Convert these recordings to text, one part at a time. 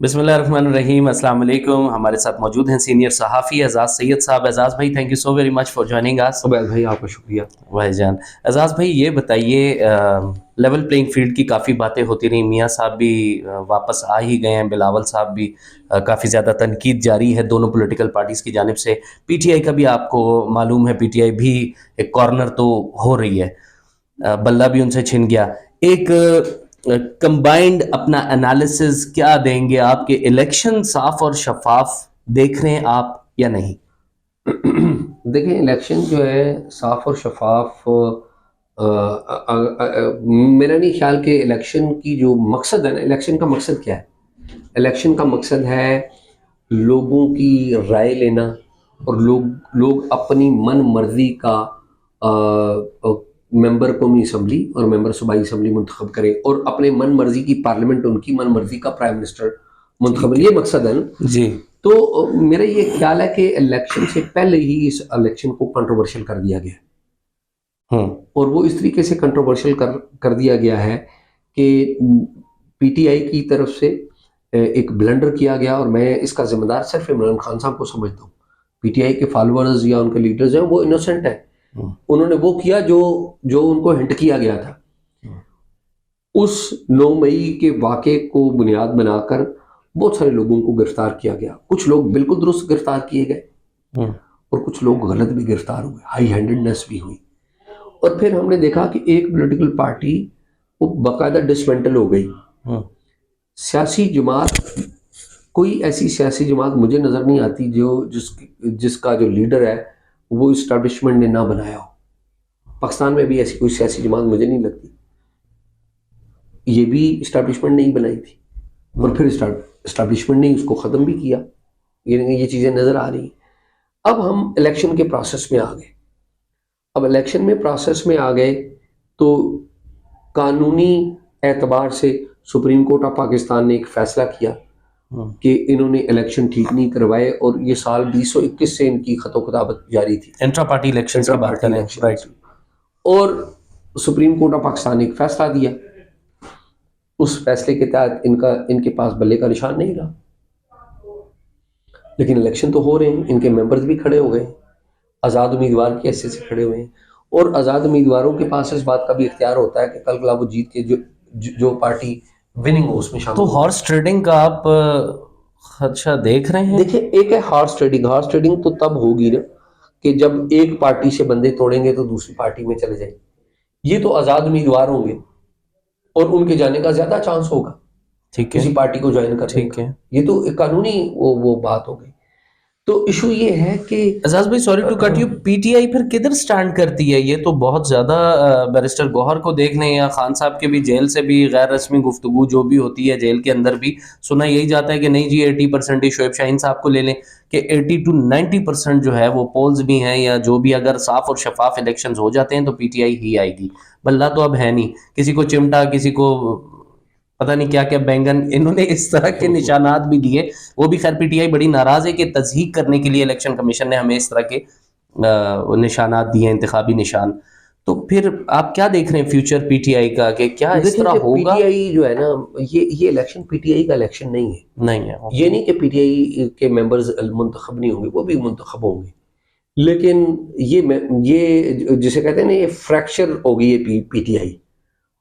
بسم اللہ الرحمن الرحیم. السلام علیکم. ہمارے ساتھ موجود ہیں سینئر صحافی اعزاز سید صاحب. اعزاز بھائی thank you so very much for joining us. Ubaid بھائی آپ کا شکریہ. بھائی جان اعزاز بھائی یہ بتائیے, لیول پلینگ فیلڈ کی کافی باتیں ہوتی رہیں, میاں صاحب بھی واپس آ ہی گئے ہیں, بلاول صاحب بھی, کافی زیادہ تنقید جاری ہے دونوں پولیٹیکل پارٹیز کی جانب سے. پی ٹی آئی کا بھی آپ کو معلوم ہے, پی ٹی آئی بھی ایک کارنر تو ہو رہی ہے, بلہ بھی ان سے چھن گیا. ایک کمبائنڈ اپنا انالیسز کیا دیں گے آپ کے الیکشن صاف اور شفاف دیکھ رہے ہیں آپ یا نہیں؟ دیکھیں الیکشن جو ہے صاف اور شفاف, میرا نہیں خیال کہ الیکشن کی جو مقصد ہے نا, الیکشن کا مقصد کیا ہے؟ الیکشن کا مقصد ہے لوگوں کی رائے لینا, اور لوگ اپنی من مرضی کا ممبر قومی اسمبلی اور ممبر صوبائی اسمبلی منتخب کریں, اور اپنے من مرضی کی پارلیمنٹ, ان کی من مرضی کا پرائم منسٹر منتخب کریں. یہ مقصد ہے نا جی. تو میرا یہ خیال ہے کہ الیکشن سے پہلے ہی اس الیکشن کو کنٹروورشل کر دیا گیا, اور وہ اس طریقے سے کنٹروورشل کر دیا گیا ہے کہ پی ٹی آئی کی طرف سے ایک بلنڈر کیا گیا, اور میں اس کا ذمہ دار صرف عمران خان صاحب کو سمجھتا ہوں. پی ٹی آئی کے فالوورز یا ان کے لیڈرز ہیں وہ انوسنٹ ہیں, انہوں نے وہ کیا جو ان کو ہنٹ کیا گیا تھا. اس 9 مئی کے واقعے کو بنیاد بنا کر بہت سارے لوگوں کو گرفتار کیا گیا. کچھ لوگ بالکل درست گرفتار کیے گئے, اور کچھ لوگ غلط بھی گرفتار ہوئے, ہائی ہینڈڈنس بھی ہوئی. اور پھر ہم نے دیکھا کہ ایک پولیٹیکل پارٹی وہ باقاعدہ ڈسمنٹل ہو گئی. سیاسی جماعت, کوئی ایسی سیاسی جماعت مجھے نظر نہیں آتی جس کا جو لیڈر ہے وہ اسٹیبلشمنٹ نے نہ بنایا ہو. پاکستان میں بھی ایسی کوئی سیاسی جماعت مجھے نہیں لگتی. یہ بھی اسٹیبلشمنٹ نہیں بنائی تھی, اور پھر اسٹیبلشمنٹ نے اس کو ختم بھی کیا. یہ چیزیں نظر آ رہی ہیں. اب ہم الیکشن کے پروسیس میں آ گئے. اب الیکشن میں پروسیس میں آ گئے تو قانونی اعتبار سے سپریم کورٹ آف پاکستان نے ایک فیصلہ کیا کہ انہوں نے الیکشن ٹھیک نہیں کروائے, اور یہ سال 2021 سے ان کی خط و خطابت جاری تھی, انٹرا پارٹی الیکشنز کی بات کریں. رائٹ. اور سپریم کورٹ آف پاکستان نے ایک فیصلہ دیا. اس فیصلے کے تحت ان کے پاس بلے کا نشان نہیں رہا, لیکن الیکشن تو ہو رہے ہیں, ان کے ممبرز بھی کھڑے ہو گئے, آزاد امیدوار کی حیثیت سے کھڑے ہوئے ہیں. اور آزاد امیدواروں کے پاس اس بات کا بھی اختیار ہوتا ہے کہ کل کلا وہ جیت کے جو پارٹی وننگ ہو اس میں شامل. تو ہارس ٹریڈنگ کا آپ خدشہ دیکھ رہے ہیں؟ دیکھیں, ایک ہے ہارس ٹریڈنگ تو تب ہوگی نا کہ جب ایک پارٹی سے بندے توڑیں گے تو دوسری پارٹی میں چلے جائیں. یہ تو آزاد امیدوار ہوں گے اور ان کے جانے کا زیادہ چانس ہوگا کسی پارٹی کو جوائن کرنے کا. یہ تو ایک قانونی وہ بات ہو گئی. تو ایشو یہ ہے کہ اعزاز بھائی sorry to cut you, P T I پھر کدھر سٹینڈ کرتی ہے؟ یہ تو بہت زیادہ بیرسٹر گوہر کو دیکھ لیں یا خان صاحب کے بھی جیل سے بھی غیر رسمی گفتگو جو بھی ہوتی ہے جیل کے اندر بھی سنا یہی جاتا ہے کہ نہیں جی 80% ہی شعیب شاہین صاحب کو لے لیں کہ 80 to 90% جو ہے وہ پولز بھی ہیں یا جو بھی اگر صاف اور شفاف الیکشنز ہو جاتے ہیں تو پی ٹی آئی ہی آئے گی. بلہ تو اب ہے نہیں, کسی کو چمٹا, کسی کو پتہ نہیں کیا کیا بینگن, انہوں نے اس طرح کے نشانات بھی دیے. وہ بھی خیر پی ٹی آئی بڑی ناراض ہے کہ تضحیق کرنے کے لیے الیکشن کمیشن نے ہمیں اس طرح کے نشانات دیے, انتخابی نشان. تو پھر آپ کیا دیکھ رہے ہیں فیوچر پی ٹی آئی کا, کہ کیا اس طرح ہوگا؟ پی ٹی آئی جو ہے نا, یہ الیکشن پی ٹی آئی کا الیکشن نہیں ہے. نہیں ہے. یہ نہیں کہ پی ٹی آئی کے ممبرز منتخب نہیں ہوں گے, وہ بھی منتخب ہوں گے, لیکن یہ جسے کہتے ہیں نا یہ فریکچر ہو گئی ہے. پی ٹی آئی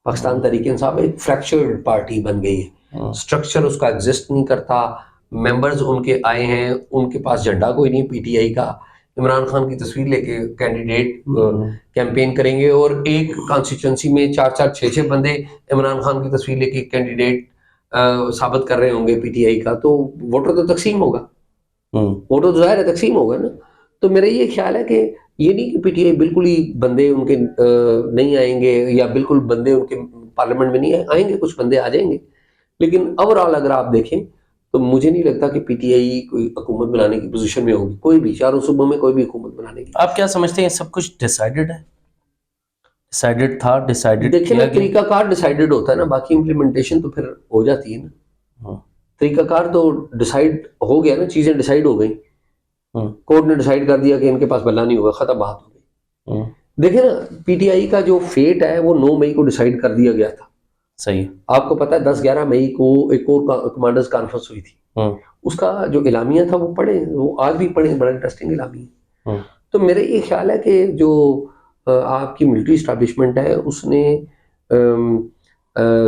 پاکستان تحریک انصاف ایک فریکچرڈ پارٹی بن گئی ہے. سٹرکچر اس کا ایگزسٹ نہیں کرتا. ممبرز ان کے آئے ہیں, ان کے پاس جھنڈا کوئی نہیں پی ٹی آئی کا. عمران خان کی تصویر لے کے کینڈیڈیٹ کیمپین کریں گے, اور ایک کانسٹیچوئنسی میں 4 6 بندے عمران خان کی تصویر لے کے کینڈیڈیٹ ثابت کر رہے ہوں گے پی ٹی آئی کا, تو ووٹر تو تقسیم ہوگا. ووٹر تو ظاہر ہے تقسیم ہوگا نا. تو میرا یہ خیال ہے کہ یہ نہیں کہ پی ٹی آئی بالکل ہی بندے ان کے نہیں آئیں گے, یا بالکل بندے ان کے پارلیمنٹ میں نہیں آئیں گے, کچھ بندے آ جائیں گے. لیکن اوور آل اگر آپ دیکھیں تو مجھے نہیں لگتا کہ پی ٹی آئی کوئی حکومت بنانے کی پوزیشن میں ہوگی, کوئی بھی 4 صوبوں میں کوئی بھی حکومت بنانے کی. آپ کیا سمجھتے ہیں سب کچھ ڈیسائیڈڈ ہے؟ ڈیسائیڈڈ تھا, ڈیسائیڈڈ دیکھیں نا, طریقہ کار ڈیسائیڈڈ ہوتا ہے نا, باقی امپلیمنٹیشن تو پھر ہو جاتی ہے نا. طریقہ کار تو ڈیسائیڈ ہو گیا نا, چیزیں ڈیسائیڈ ہو گئیں. کورٹ نے ڈیسائیڈ کر دیا کہ ان کے پاس بلہ نہیں ہوگا, ختم بات ہو گئی. دیکھیں نا, پی ٹی آئی کا جو فیٹ ہے وہ 9 مئی کو ڈیسائیڈ کر دیا گیا تھا. صحیح. آپ کو پتا ہے 10-11 مئی کو ایک اور کمانڈرز کانفرنس ہوئی تھی، اس کا جو اعلامیہ تھا وہ پڑھیں، وہ آج بھی پڑھیں، بڑا انٹرسٹنگ اعلامیہ. تو میرا یہ خیال ہے کہ جو آپ کی ملٹری اسٹیبلشمنٹ ہے اس نے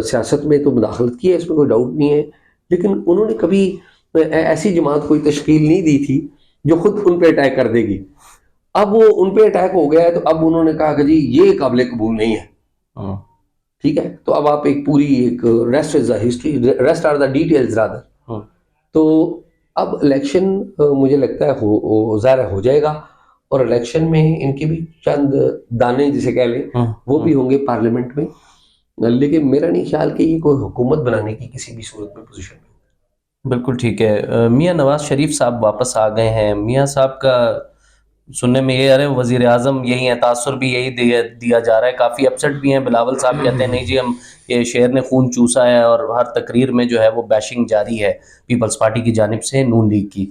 سیاست میں تو مداخلت کی ہے، اس میں کوئی ڈاؤٹ نہیں ہے، لیکن انہوں نے کبھی ایسی جماعت کوئی تشکیل نہیں دی تھی جو خود ان پہ اٹیک کر دے گی. اب وہ ان پہ اٹیک ہو گیا ہے تو اب انہوں نے کہا کہ جی یہ قابل قبول نہیں ہے. ٹھیک ہے، تو اب آپ ایک پوری ایک rest is the history, rest are the details rather. تو اب الیکشن مجھے لگتا ہے ظاہر ہو جائے گا، اور الیکشن میں ان کے بھی چند دانے جسے کہہ لیں وہ بھی ہوں گے پارلیمنٹ میں، لیکن میرا نہیں خیال کہ یہ کوئی حکومت بنانے کی کسی بھی صورت میں پوزیشن میں. بالکل ٹھیک ہے. میاں نواز شریف صاحب واپس آ گئے ہیں. میاں صاحب کا سننے میں یہ آ رہا ہے وزیر اعظم یہی ہیں، تاثر بھی یہی دیا جا رہا ہے. کافی اپسٹ بھی ہیں. بلاول صاحب کہتے ہیں نہیں جی ہم یہ شہر نے خون چوسا ہے، اور ہر تقریر میں جو ہے وہ بیشنگ جاری ہے پیپلز پارٹی کی جانب سے نون لیگ کی.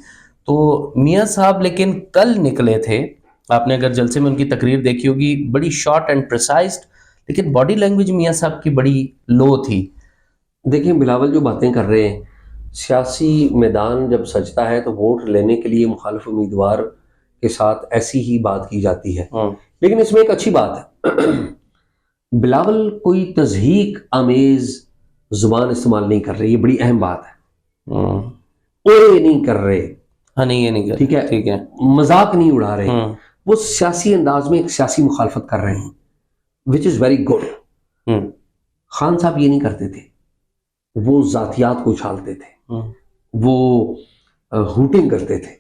تو میاں صاحب لیکن کل نکلے تھے، آپ نے اگر جلسے میں ان کی تقریر دیکھی ہوگی، بڑی شارٹ اینڈ پریسائزڈ، لیکن باڈی لینگویج میاں صاحب کی بڑی لو تھی. دیکھیں بلاول جو باتیں کر رہے ہیں، سیاسی میدان جب سجتا ہے تو ووٹ لینے کے لیے مخالف امیدوار کے ساتھ ایسی ہی بات کی جاتی ہے. لیکن اس میں ایک اچھی بات ہے، بلاول کوئی تضحیک آمیز زبان استعمال نہیں کر رہے، یہ بڑی اہم بات ہے. اوڑے نہیں کر رہے، ہاں نہیں یہ نہیں کر ٹھیک ہے، ٹھیک ہے، مذاق نہیں اڑا رہے، وہ سیاسی انداز میں ایک سیاسی مخالفت کر رہے ہیں، وچ از ویری گڈ. خان صاحب یہ نہیں کرتے تھے، وہ ذاتیات کو اچھالتے تھے، وہ ہوٹنگ کرتے تھے.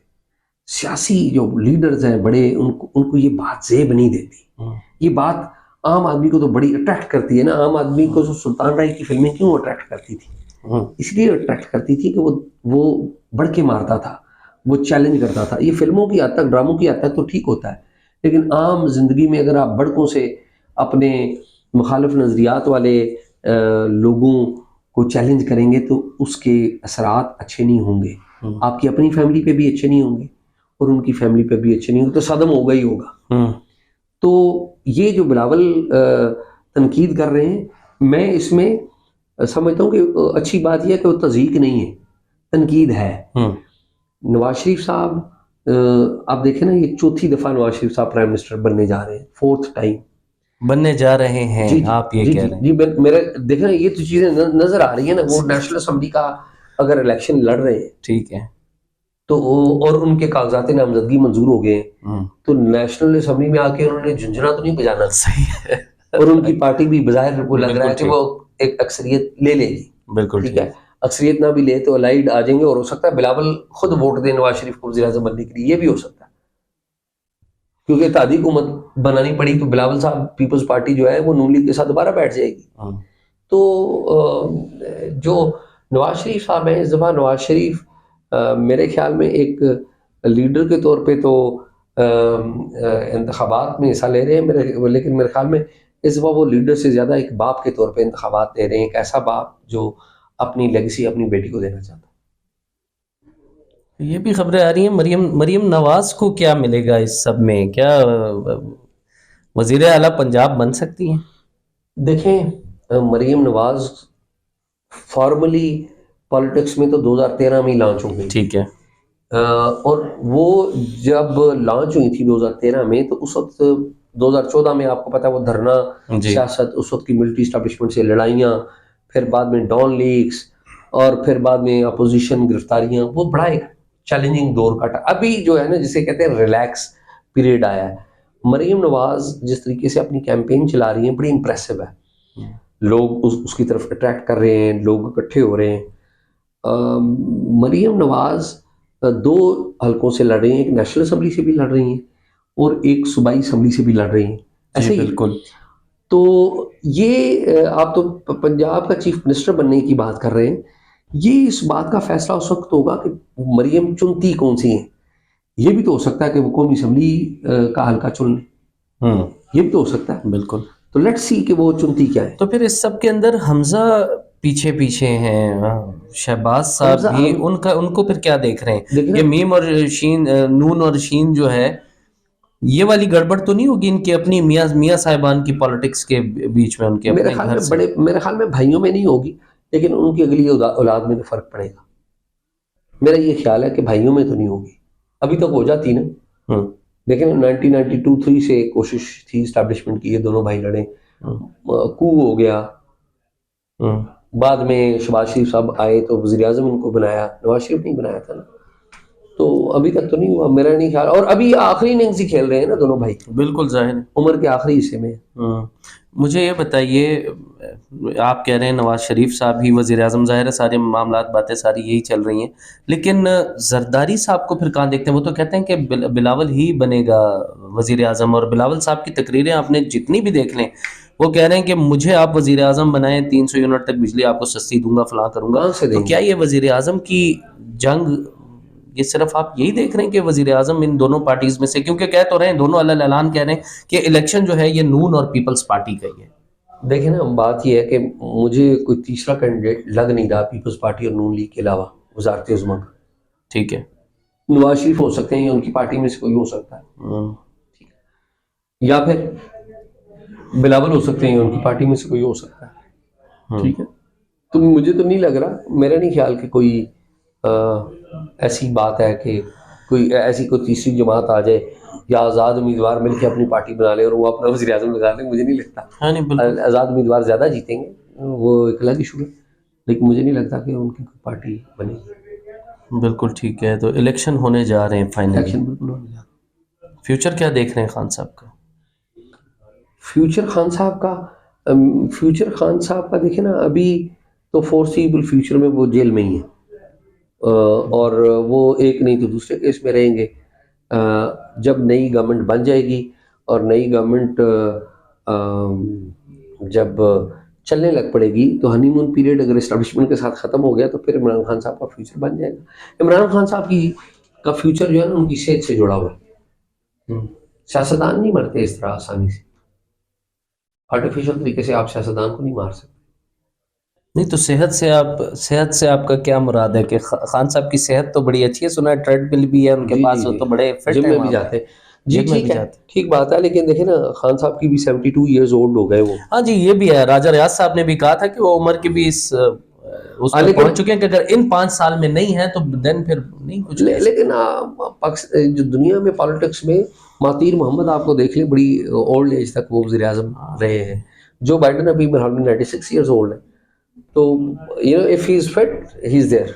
سیاسی جو لیڈرز ہیں بڑے، ان کو یہ بات زیب نہیں دیتی. یہ بات عام آدمی کو تو بڑی اٹریکٹ کرتی ہے نا. عام آدمی کو سلطان رائی کی فلمیں کیوں اٹریکٹ کرتی تھی؟ اس لیے اٹریکٹ کرتی تھی کہ وہ بڑھ کے مارتا تھا، وہ چیلنج کرتا تھا. یہ فلموں کی حد تک، ڈراموں کی حد تک تو ٹھیک ہوتا ہے، لیکن عام زندگی میں اگر آپ بڑکوں سے اپنے مخالف نظریات والے لوگوں کو چیلنج کریں گے تو اس کے اثرات اچھے نہیں ہوں گے. آپ کی اپنی فیملی پہ بھی اچھے نہیں ہوں گے، اور ان کی فیملی پہ بھی اچھے نہیں ہوں گے، تو صدم ہوگا ہی ہوگا. تو یہ جو بلاول تنقید کر رہے ہیں، میں اس میں سمجھتا ہوں کہ اچھی بات یہ ہے کہ وہ تضحیک نہیں ہے، تنقید ہے. نواز شریف صاحب آپ دیکھیں نا، یہ چوتھی دفعہ نواز شریف صاحب پرائم منسٹر بننے جا رہے ہیں، 4th ٹائم بننے جا رہے ہیں. جی آپ یہ جی کہہ جی رہے ہیں جی میرے دیکھیں یہ تو چیزیں نظر آ رہی ہیں نا. وہ نیشنل اسمبلی کا اگر الیکشن لڑ رہے ہیں، ٹھیک ہے، تو اور ان کے کاغذات نامزدگی منظور ہو گئے ہیں، تو نیشنل اسمبلی میں آ کے انہوں نے جھنجھنا تو نہیں بجانا. صحیح ہے، اور ان کی پارٹی بھی بظاہر وہ لگ رہا ہے کہ وہ ایک اکثریت لے لے گی. بالکل ٹھیک ہے، اکثریت نہ بھی لے تو الائیڈ آ جائیں گے، اور ہو سکتا ہے بلاول خود ووٹ دے نواز شریف کو وزیر اعظم بننے کے لیے. یہ بھی ہو سکتا ہے، کیونکہ اتحادی حکومت بنانی پڑی تو بلاول صاحب پیپلز پارٹی جو ہے وہ نون لیگ کے ساتھ دوبارہ بیٹھ جائے گی. تو جو نواز شریف صاحب ہیں، اس دفعہ نواز شریف میرے خیال میں ایک لیڈر کے طور پہ تو انتخابات میں حصہ لے رہے ہیں، لیکن میرے خیال میں اس دفعہ وہ لیڈر سے زیادہ ایک باپ کے طور پہ انتخابات لے رہے ہیں، ایک ایسا باپ جو اپنی لیگیسی اپنی بیٹی کو دینا چاہتا ہے. یہ بھی خبریں آ رہی ہیں مریم نواز کو کیا ملے گا اس سب میں؟ کیا وزیر اعلیٰ پنجاب بن سکتی ہیں؟ دیکھیں مریم نواز فارملی پالیٹکس میں تو 2013 میں لانچ ہو گئی. ٹھیک ہے، اور وہ جب لانچ ہوئی تھی 2013 میں، تو اس وقت 2014 میں آپ کو پتا ہے وہ دھرنا سیاست، اس وقت کی ملٹری اسٹیبلشمنٹ سے لڑائیاں، پھر بعد میں ڈان لیگس، اور پھر بعد میں اپوزیشن گرفتاریاں، وہ بڑا ایک چیلنجنگ دور کاٹا. ابھی جو ہے نا جسے کہتے ہیں ریلیکس پیریڈ آیا ہے. مریم نواز جس طریقے سے اپنی کیمپین چلا رہی ہیں بڑی امپریسو ہے. لوگ اس کی طرف اٹریکٹ کر رہے ہیں، لوگ اکٹھے ہو رہے ہیں. مریم نواز 2 حلقوں سے لڑ رہی ہیں، ایک نیشنل اسمبلی سے بھی لڑ رہی ہیں اور ایک صوبائی اسمبلی سے بھی لڑ رہی ہیں. ایسے ہی بالکل. تو یہ آپ تو پنجاب کا چیف منسٹر بننے کی بات کر رہے ہیں، یہ اس بات کا فیصلہ اس وقت ہوگا کہ مریم چنتی کون سی ہیں. یہ بھی تو ہو سکتا ہے کہ وہ قومی اسمبلی کا حلقہ چن لیں، یہ بھی تو ہو سکتا ہے. بالکل. تو لیٹس سی کہ وہ چنتی کیا ہے. تو پھر اس سب کے اندر حمزہ پیچھے ہیں، شہباز صاحب بھی، ان کو پھر کیا دیکھ رہے ہیں؟ یہ میم اور شین، نون اور شین جو ہے یہ والی گڑبڑ تو نہیں ہوگی ان کی اپنی میاں صاحبان کی پالیٹکس کے بیچ میں، ان کے میرے اپنے خیال گھر میں سے؟ میرے خیال میں بھائیوں میں نہیں ہوگی، لیکن ان کی اگلی اولاد میں تو فرق پڑے گا. میرا یہ خیال ہے کہ بھائیوں میں تو نہیں ہوگی، ابھی تک ہو جاتی نا. ہوں لیکن 1992-3 سے کوشش تھی اسٹیبلشمنٹ کی، یہ دونوں بھائی لڑے، کو ہو گیا. ہوں بعد میں شہباز شریف صاحب آئے تو وزیر اعظم ان کو بنایا، نواز شریف نہیں بنایا تھا نا. تو ابھی تک تو نہیں ہوا میرا نہیں خیال. اور ابھی آخری اننگز ہی کھیل رہے ہیں نا دونوں بھائی، بالکل ظاہر ہے. عمر کے آخری حصے میں. مجھے یہ بتائیے، آپ کہہ رہے ہیں نواز شریف صاحب ہی وزیر اعظم، ظاہر ہے سارے معاملات باتیں ساری یہی چل رہی ہیں، لیکن زرداری صاحب کو پھر کہاں دیکھتے ہیں؟ وہ تو کہتے ہیں کہ بلاول ہی بنے گا وزیر اعظم، اور بلاول صاحب کی تقریریں آپ نے جتنی بھی دیکھ لیں، وہ کہہ رہے ہیں کہ مجھے آپ وزیر اعظم بنائیں، 300 یونٹ تک بجلی آپ کو سستی دوں گا، فلاں کروں گا. کہاں سے تو دیں کیا گے؟ یہ وزیر اعظم کی جنگ، یہ صرف آپ یہی دیکھ رہے ہیں کہ وزیر اعظم ان دونوں پارٹیز میں سے، کیونکہ کہہ تو رہے ہیں دونوں اللہ اعلان کہہ رہے ہیں کہ الیکشن جو ہے یہ نون اور پیپلز پارٹی کا ہی ہے؟ دیکھیں نا، بات یہ ہے کہ مجھے کوئی تیسرا کینڈیڈیٹ لگ نہیں رہا پیپلز پارٹی اور نون لیگ کے علاوہ وزارت عظمیٰ کا. ٹھیک ہے. نواز شریف ہو سکتے ہیں یا ان کی پارٹی میں سے کوئی ہو سکتا ہے، یا پھر بلاول ہو سکتے ہیں یا ان کی پارٹی میں سے کوئی ہو سکتا ہے. ٹھیک ہے. تو مجھے تو نہیں لگ رہا، میرا نہیں خیال کہ کوئی ایسی بات ہے کہ کوئی ایسی کوئی تیسری جماعت آ جائے یا آزاد امیدوار مل کے اپنی پارٹی بنا لے اور وہ اپنا وزیر اعظم لگا لیں. مجھے نہیں لگتا. ہاں نہیں بالکل آزاد امیدوار زیادہ جیتیں گے، وہ ایک الگ ایشو ہے، لیکن مجھے نہیں لگتا کہ ان کی کوئی پارٹی بنے گی. بالکل ٹھیک ہے. تو الیکشن ہونے جا رہے ہیں فائنلی، الیکشن بالکل ہونے جا رہا ہے. فیوچر کیا دیکھ رہے ہیں خان صاحب کا؟ فیوچر خان صاحب کا، فیوچر خان صاحب کا دیکھیں نا، ابھی تو فورسیبل فیوچر میں وہ جیل میں ہی ہیں، اور وہ ایک نہیں تو دوسرے کیس میں رہیں گے. جب نئی گورنمنٹ بن جائے گی اور نئی گورنمنٹ جب چلنے لگ پڑے گی تو ہنی مون پیریڈ اگر اسٹیبلشمنٹ کے ساتھ ختم ہو گیا تو پھر عمران خان صاحب کا فیوچر بن جائے گا. عمران خان صاحب کا فیوچر جو ہے نا ان کی صحت سے جڑا ہوا ہے. سیاستدان نہیں مرتے اس طرح آسانی سے، آرٹیفیشل طریقے سے آپ سیاستدان کو نہیں مار سکتے. نہیں تو صحت سے آپ کا کیا مراد ہے؟ کہ خان صاحب کی صحت تو بڑی اچھی ہے، سنا ہے ٹریڈ مل بھی ہے ان کے جی پاس، جی وہ جی، تو بڑے فٹ جم ہیں میں بھی وہاں پہ، جاتے ہیں. جی جم میں ٹھیک بھی ہے، جاتے ہیں. ٹھیک بات ہے، لیکن دیکھیں نا خان صاحب کی بھی 72 ایئرز اولڈ ہو گئے وہ. ہاں جی یہ بھی ہے، راجہ ریاض صاحب نے بھی کہا تھا کہ وہ عمر کے بھی اس پہ لیکن پہنچ چکے ہیں کہ اگر ان 5 سال میں نہیں ہے تو دین پھر نہیں کچھ کہہ سکتے. لیکن جو دنیا میں پالیٹکس میں مہاتیر محمد آپ کو دیکھ لیں، بڑی اولڈ ایج تک وہ وزیر اعظم رہے ہیں. جو بائیڈن ابھی 96 ایئرز اولڈ ہے. تو if he is fit he is their.